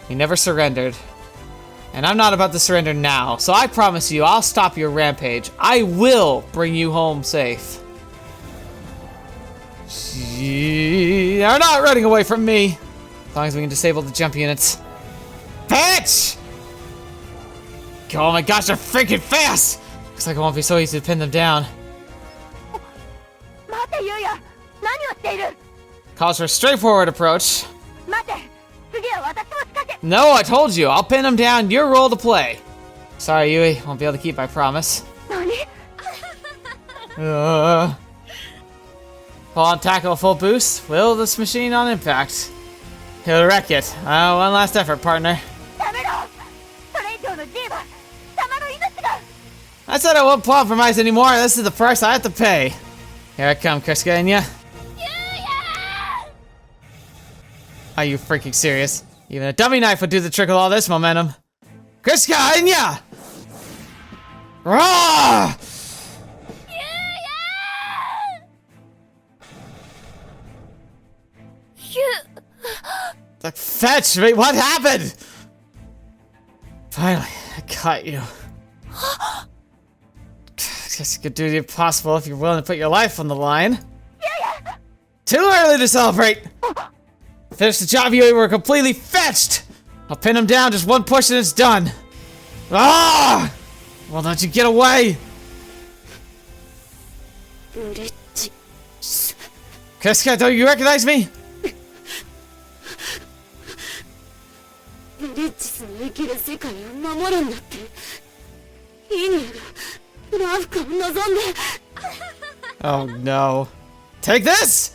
we never surrendered. And I'm not about to surrender now, so I promise you I'll stop your rampage. I will bring you home safe. They're not running away from me. As long as we can disable the jump units. Bitch! Oh my gosh, they're freaking fast! Looks like it won't be so easy to pin them down. 待て、ユウヤ。何をしている。 Calls for a straightforward approach. 待て。次は私も仕掛け。 No, I told you. I'll pin them down. Your role to play. Sorry, Yui. Won't be able to keep my promise. 何？ Full on tackle, full boost. Will this machine on impact? He'll wreck it. One last effort, partner. やめろ。それ以上の G は貴様の命が。 I said I won't compromise anymore. This is the price I have to pay. Here I come, Kriska, and ya. Are you freaking serious? Even a dummy knife would do the trick with all this momentum. Kriska, and ya! Raw! Like, fetch me! What happened? Finally, I caught you. Guess you could do the impossible if you're willing to put your life on the line. Too early to celebrate! Finish the job, you were completely fetched! I'll pin him down, just one push and it's done. Ah! Well, don't you get away! Kriska, don't you recognize me? ブリッジスの生きる世界を守るんだって。イニアがラフカを望んで。Oh no. Take this!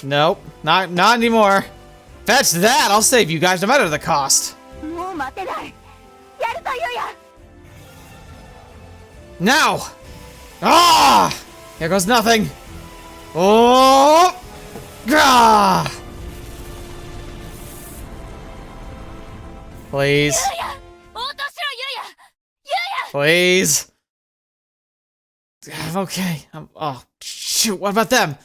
Nope, not anymore. Fetch that! I'll save you guys no matter the cost. もう待てない。やるぞユウヤ。 Now! Ah! Here goes nothing. Oh! Gah! Please. 応答しろユウヤ。ユウヤ。 Please. I'm okay. Oh, shoot. What about them?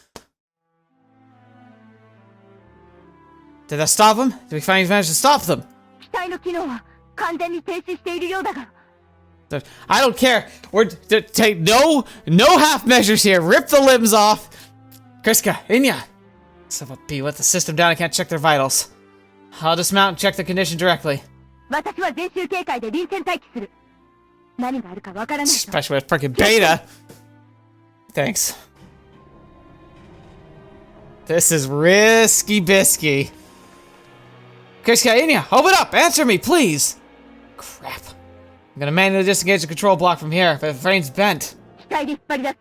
Did that stop them? Did we finally manage to stop them? 機体の機能は完全に停止しているようだが。 I don't care. We're take no half measures here. Rip the limbs off. Kriska, Inya. Son of a B, let the system down. I can't check their vitals. I'll dismount and check the condition directly. 私は全周警戒で臨戦待機する。何があるかわからないと。 Especially with freaking beta. Thanks. This is risky bisky. Kriska, Inya, open up. Answer me, please. Crap. I'm gonna manually disengage the control block from here, but the frame's bent. 機体で引っ張り出す。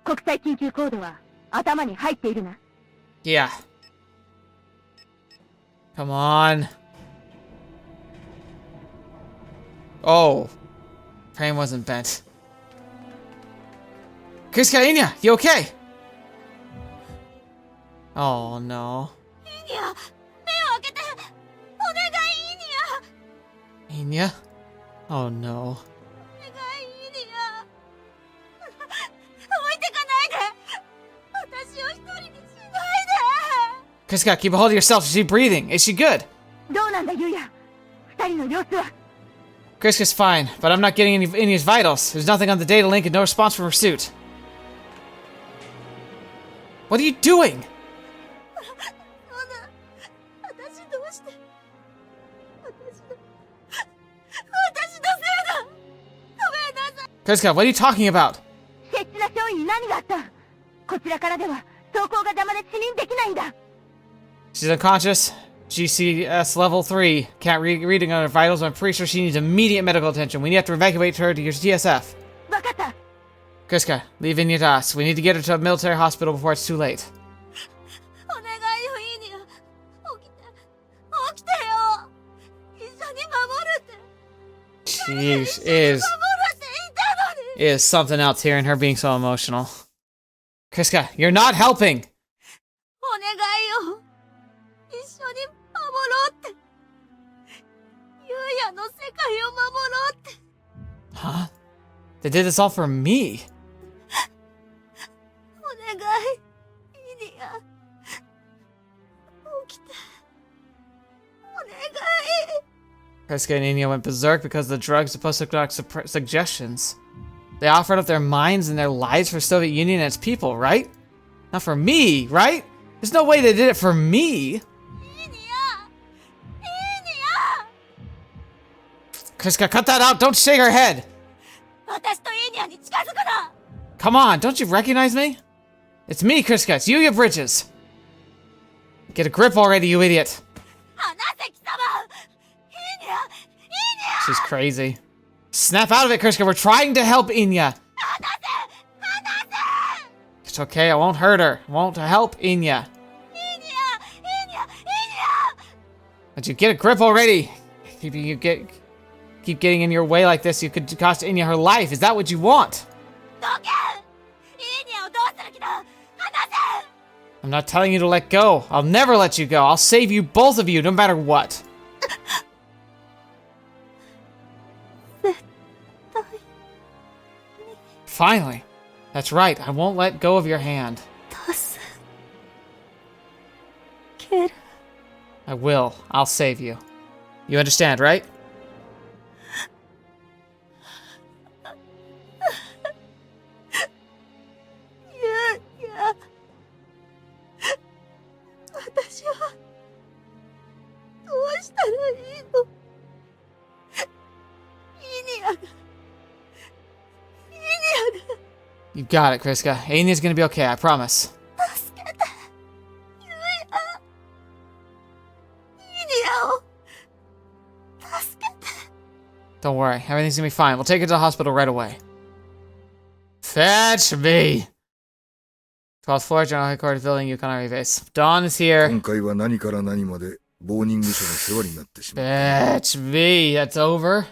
国際緊急コードは頭に入っているな。 Yeah. Come on. Oh. Frame wasn't bent. Kriska, Inya, you okay? Oh no. イニア、目を開けて。お願いイニア。 Inya? Oh no. お願いイニア。置いてかないで。私を一人にしないで。 Kriska, keep a hold of yourself. Is she breathing? Is she good? どうなんだユウヤ。二人の様子は。 Kriska's fine, but I'm not getting Inya's vitals. There's nothing on the data link and no response from pursuit. What are you doing? 私どうして。私のせいだ。ごめんなさい。 Kriska, what are you talking about? 接地な少尉に何があった。こちらからでは走行が邪魔で視認できないんだ。 She's unconscious. GCS level 3. Can't reading on her vitals. I'm pretty sure she needs immediate medical attention. We need to evacuate her to your TSF. わかった。 Kriska, leave Inya to us. We need to get her to a military hospital before it's too late. お願いよイニア。起きてよ。一緒に守るって。 Jeez, 守るって言ったのに。 is something else hearing her being so emotional. Kriska, you're not helping. お願いよ。一緒に守ろうって。ユウヤの世界を守ろうって。 Huh? They did this all for me. お願い、イニア。起きて。お願い。 Kriska and Inya went berserk because the drugs supposed to conduct suggestions. They offered up their minds and their lives for Soviet Union and its people, right? Not for me, right? There's no way they did it for me. イニア。イニア。 Kriska, cut that out. Don't shake her head. 私とイニアに近づくな。 Come on, don't you recognize me? It's me, Kriska. It's Yuuya Bridges. Get a grip already, you idiot. 離せ貴様。イニア。イニア。 She's crazy. Snap out of it, Kriska. We're trying to help Inya. 離せ。 It's okay. I won't hurt her. I won't help Inya. イニア。イニア。イニア。 But you get a grip already. Keep getting in your way like this, you could cost Inya her life. Is that what you want? どけ。イニアをどうする気だ。離せ。 I'm not telling you to let go. I'll never let you go. I'll save you, both of you, no matter what. Finally. That's right. I won't let go of your hand. 助ける。 I will. I'll save you. You understand, right? ユウヤ。私はどうしたらいいの。イニアが。You got it, Kriska. Ainya's gonna be okay, I promise. 助けて。ユウヤ。Don't worry. Everything's gonna be fine. We'll take her to the hospital right away. Fetch me! 12th floor, General Headquarters Building, Yukon Army Base. Dawn is here. 今回は何から何までボーニング社の世話になってしまった。 Fetch me. That's over.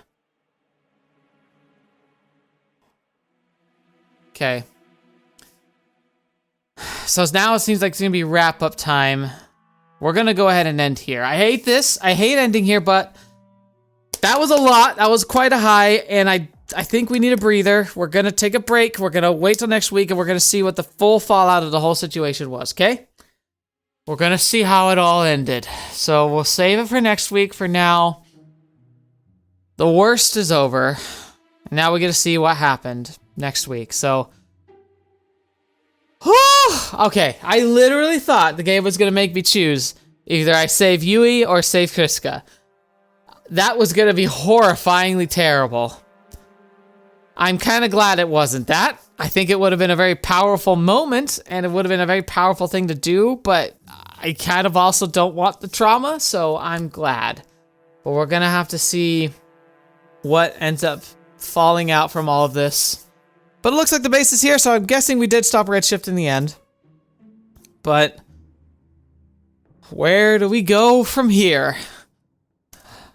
Okay. So now it seems like it's gonna be wrap-up time. We're gonna go ahead and end here. I hate this. I hate ending here, but that was a lot. That was quite a high, and I think we need a breather. We're gonna take a break. We're gonna wait till next week, and we're gonna see what the full fallout of the whole situation was, okay? We're gonna see how it all ended. So we'll save it for next week. For now, the worst is over. Now we get to see what happened next week. So, okay, I literally thought the game was gonna make me choose either I save Yuuya or save Kriska. That was gonna be horrifyingly terrible. I'm kind of glad it wasn't that. I think it would have been a very powerful moment, and it would have been a very powerful thing to do, but I kind of also don't want the trauma, so I'm glad. But we're gonna have to see what ends up falling out from all of this. But it looks like the base is here, so I'm guessing we did stop Redshift in the end. But where do we go from here?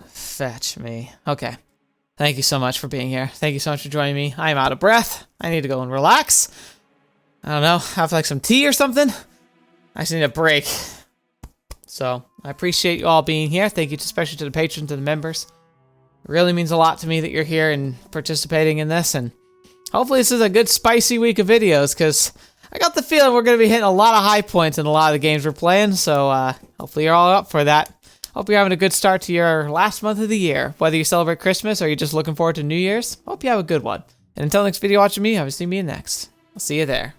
Fetch me. Okay. Thank you so much for being here. Thank you so much for joining me. I am out of breath. I need to go and relax. I don't know, have like some tea or something. I just need a break. So, I appreciate you all being here. Thank you especially to the patrons and the members. It really means a lot to me that you're here and participating in this, and hopefully this is a good spicy week of videos, because I got the feeling we're going to be hitting a lot of high points in a lot of the games we're playing, so hopefully you're all up for that. Hope you're having a good start to your last month of the year. Whether you celebrate Christmas or you're just looking forward to New Year's, hope you have a good one. And until next video watching me, obviously me next. I'll see you there.